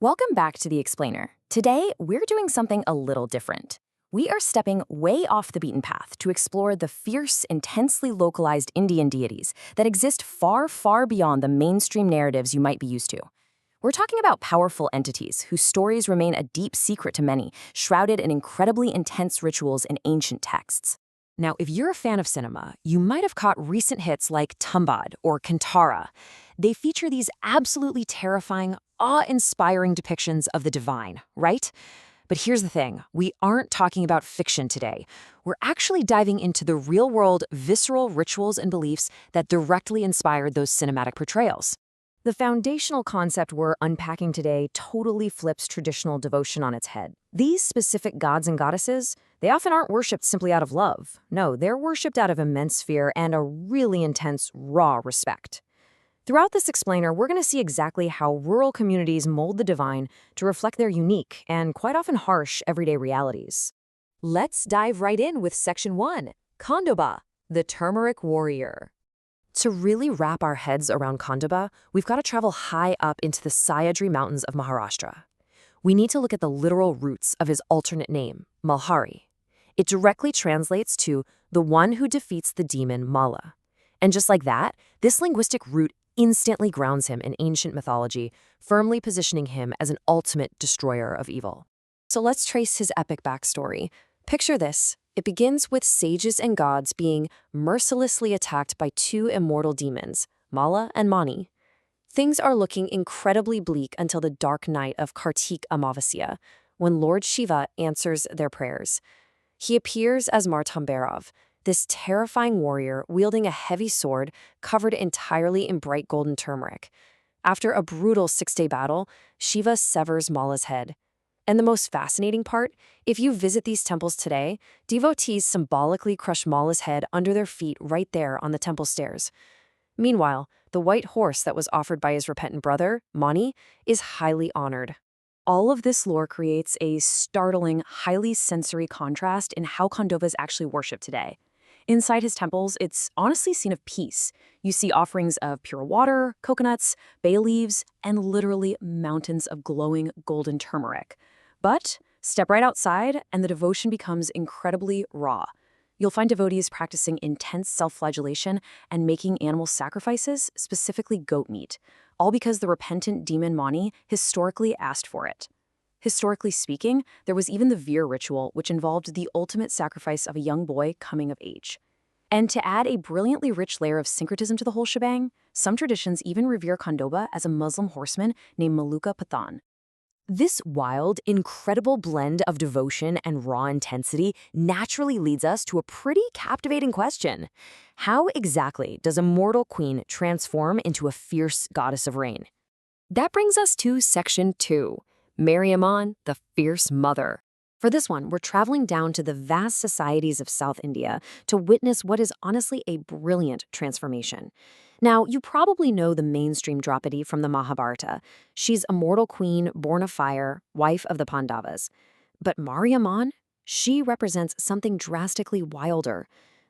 Welcome back to The Explainer. Today, we're doing something a little different. We are stepping way off the beaten path to explore the fierce, intensely localized Indian deities that exist far, far beyond the mainstream narratives you might be used to. We're talking about powerful entities whose stories remain a deep secret to many, shrouded in incredibly intense rituals and ancient texts. Now, if you're a fan of cinema, you might have caught recent hits like Tumbad or Kantara. They feature these absolutely terrifying, awe-inspiring depictions of the divine, right? But here's the thing, we aren't talking about fiction today. We're actually diving into the real-world, visceral rituals and beliefs that directly inspired those cinematic portrayals. The foundational concept we're unpacking today totally flips traditional devotion on its head. These specific gods and goddesses, they often aren't worshipped simply out of love. No, they're worshipped out of immense fear and a really intense, raw respect. Throughout this explainer, we're going to see exactly how rural communities mold the divine to reflect their unique and quite often harsh everyday realities. Let's dive right in with Section 1, Khandoba, the Turmeric Warrior. To really wrap our heads around Khandoba, we've got to travel high up into the Sahyadri Mountains of Maharashtra. We need to look at the literal roots of his alternate name, Malhari. It directly translates to the one who defeats the demon Mala. And just like that, this linguistic root instantly grounds him in ancient mythology, firmly positioning him as an ultimate destroyer of evil. So let's trace his epic backstory. Picture this. It begins with sages and gods being mercilessly attacked by two immortal demons, Mala and Mani. Things are looking incredibly bleak until the dark night of Kartik Amavasya, when Lord Shiva answers their prayers. He appears as Martamberov, this terrifying warrior wielding a heavy sword covered entirely in bright golden turmeric. After a brutal 6-day battle, Shiva severs Mala's head. And the most fascinating part, if you visit these temples today, devotees symbolically crush Mala's head under their feet right there on the temple stairs. Meanwhile, the white horse that was offered by his repentant brother, Mani, is highly honored. All of this lore creates a startling, highly sensory contrast in how Khandoba is actually worshipped today. Inside his temples, it's honestly a scene of peace. You see offerings of pure water, coconuts, bay leaves, and literally mountains of glowing golden turmeric. But step right outside, and the devotion becomes incredibly raw. You'll find devotees practicing intense self-flagellation and making animal sacrifices, specifically goat meat, all because the repentant demon Mani historically asked for it. Historically speaking, there was even the Veer ritual, which involved the ultimate sacrifice of a young boy coming of age. And to add a brilliantly rich layer of syncretism to the whole shebang, some traditions even revere Khandoba as a Muslim horseman named Maluka Pathan. This wild, incredible blend of devotion and raw intensity naturally leads us to a pretty captivating question. How exactly does a mortal queen transform into a fierce goddess of rain? That brings us to Section 2, Mariamman, the Fierce Mother. For this one, we're traveling down to the vast societies of South India to witness what is honestly a brilliant transformation. Now, you probably know the mainstream Draupadi from the Mahabharata. She's a mortal queen born of fire, wife of the Pandavas. But Mariamman, she represents something drastically wilder.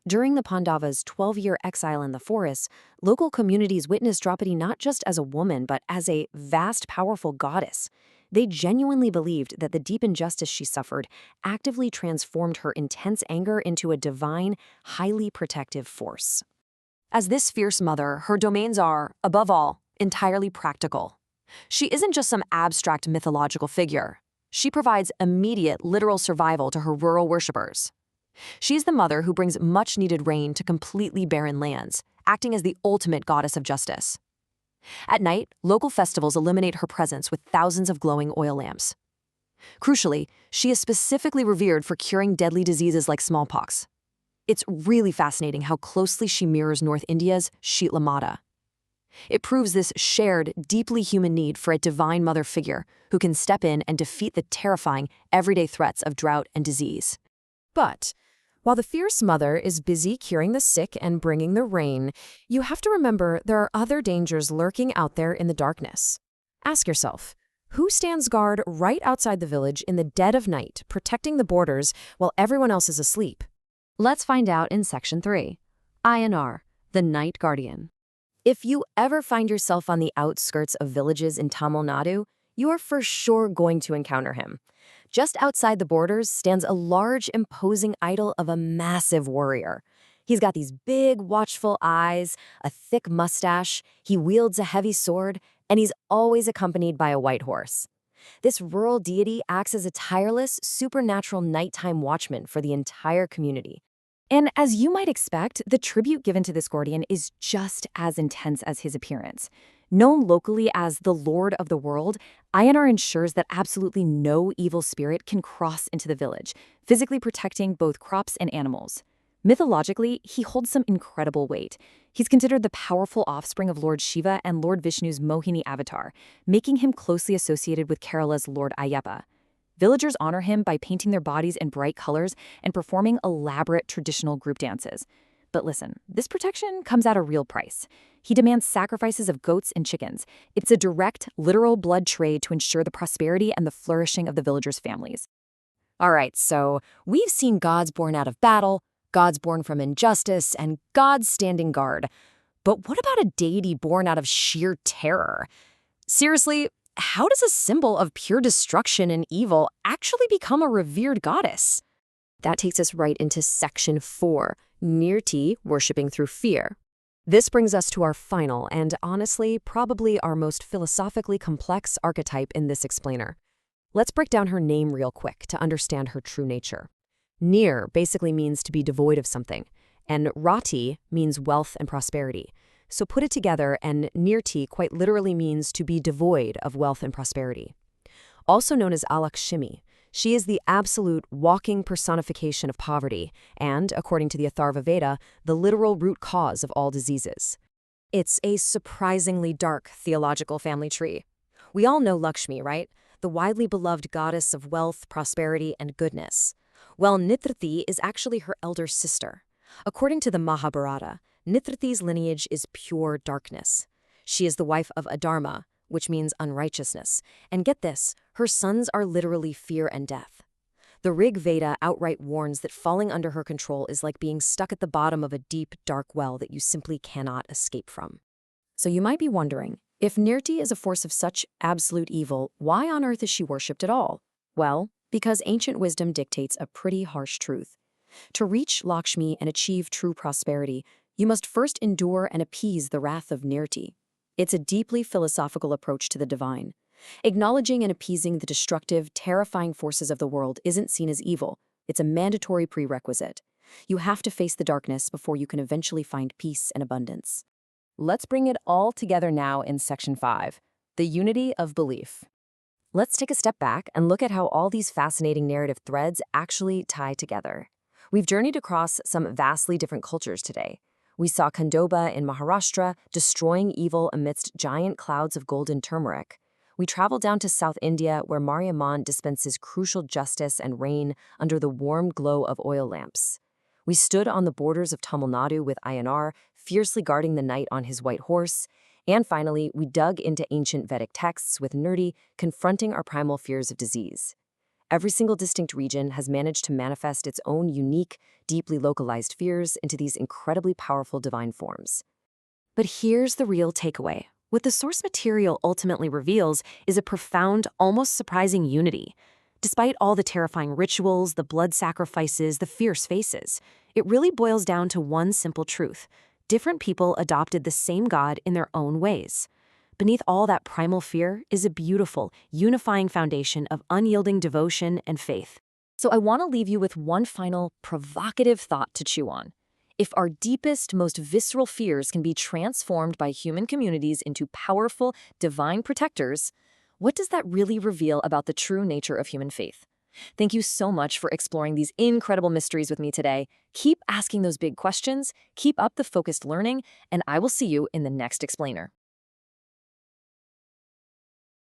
During the Pandavas' 12-year exile in the forest, local communities witnessed Draupadi not just as a woman, but as a vast, powerful goddess. They genuinely believed that the deep injustice she suffered actively transformed her intense anger into a divine, highly protective force. As this fierce mother, her domains are, above all, entirely practical. She isn't just some abstract mythological figure. She provides immediate, literal survival to her rural worshippers. She's the mother who brings much-needed rain to completely barren lands, acting as the ultimate goddess of justice. At night, local festivals illuminate her presence with thousands of glowing oil lamps. Crucially, she is specifically revered for curing deadly diseases like smallpox. It's really fascinating how closely she mirrors North India's Shitla Mata. It proves this shared, deeply human need for a divine mother figure who can step in and defeat the terrifying, everyday threats of drought and disease. But while the fierce mother is busy curing the sick and bringing the rain, you have to remember there are other dangers lurking out there in the darkness. Ask yourself, who stands guard right outside the village in the dead of night, protecting the borders while everyone else is asleep? Let's find out in Section 3, Ayanar, the Night Guardian. If you ever find yourself on the outskirts of villages in Tamil Nadu, you're for sure going to encounter him. Just outside the borders stands a large, imposing idol of a massive warrior. He's got these big, watchful eyes, a thick mustache, he wields a heavy sword, and he's always accompanied by a white horse. This rural deity acts as a tireless, supernatural nighttime watchman for the entire community. And as you might expect, the tribute given to this guardian is just as intense as his appearance. Known locally as the Lord of the World, Ayanar ensures that absolutely no evil spirit can cross into the village, physically protecting both crops and animals. Mythologically, he holds some incredible weight. He's considered the powerful offspring of Lord Shiva and Lord Vishnu's Mohini avatar, making him closely associated with Kerala's Lord Ayyappa. Villagers honor him by painting their bodies in bright colors and performing elaborate traditional group dances. But listen, this protection comes at a real price. He demands sacrifices of goats and chickens. It's a direct, literal blood trade to ensure the prosperity and the flourishing of the villagers' families. All right, so we've seen gods born out of battle, gods born from injustice, and gods standing guard. But what about a deity born out of sheer terror? Seriously, how does a symbol of pure destruction and evil actually become a revered goddess? That takes us right into section 4, Nirti, worshipping through fear. This brings us to our final and, honestly, probably our most philosophically complex archetype in this explainer. Let's break down her name real quick to understand her true nature. Nir basically means to be devoid of something, and Rati means wealth and prosperity. So put it together, and Nirti quite literally means to be devoid of wealth and prosperity. Also known as Alakshmi, she is the absolute walking personification of poverty and, according to the Atharva Veda, the literal root cause of all diseases. It's a surprisingly dark theological family tree. We all know Lakshmi, right? The widely beloved goddess of wealth, prosperity, and goodness. Well, Nitriti is actually her elder sister. According to the Mahabharata, Nitriti's lineage is pure darkness. She is the wife of Adharma, which means unrighteousness. And get this, her sons are literally fear and death. The Rig Veda outright warns that falling under her control is like being stuck at the bottom of a deep, dark well that you simply cannot escape from. So you might be wondering, if Nirti is a force of such absolute evil, why on earth is she worshipped at all? Well, because ancient wisdom dictates a pretty harsh truth. To reach Lakshmi and achieve true prosperity, you must first endure and appease the wrath of Nirti. It's a deeply philosophical approach to the divine. Acknowledging and appeasing the destructive, terrifying forces of the world isn't seen as evil. It's a mandatory prerequisite. You have to face the darkness before you can eventually find peace and abundance. Let's bring it all together now in section 5, the unity of belief. Let's take a step back and look at how all these fascinating narrative threads actually tie together. We've journeyed across some vastly different cultures today. We saw Khandoba in Maharashtra destroying evil amidst giant clouds of golden turmeric. We traveled down to South India, where Mariamman dispenses crucial justice and rain under the warm glow of oil lamps. We stood on the borders of Tamil Nadu with Ayanar, fiercely guarding the night on his white horse. And finally, we dug into ancient Vedic texts with Nirti, confronting our primal fears of disease. Every single distinct region has managed to manifest its own unique, deeply localized fears into these incredibly powerful divine forms. But here's the real takeaway. What the source material ultimately reveals is a profound, almost surprising unity. Despite all the terrifying rituals, the blood sacrifices, the fierce faces, it really boils down to one simple truth. Different people adopted the same God in their own ways. Beneath all that primal fear is a beautiful, unifying foundation of unyielding devotion and faith. So I want to leave you with one final, provocative thought to chew on. If our deepest, most visceral fears can be transformed by human communities into powerful, divine protectors, what does that really reveal about the true nature of human faith? Thank you so much for exploring these incredible mysteries with me today. Keep asking those big questions, keep up the focused learning, and I will see you in the next explainer.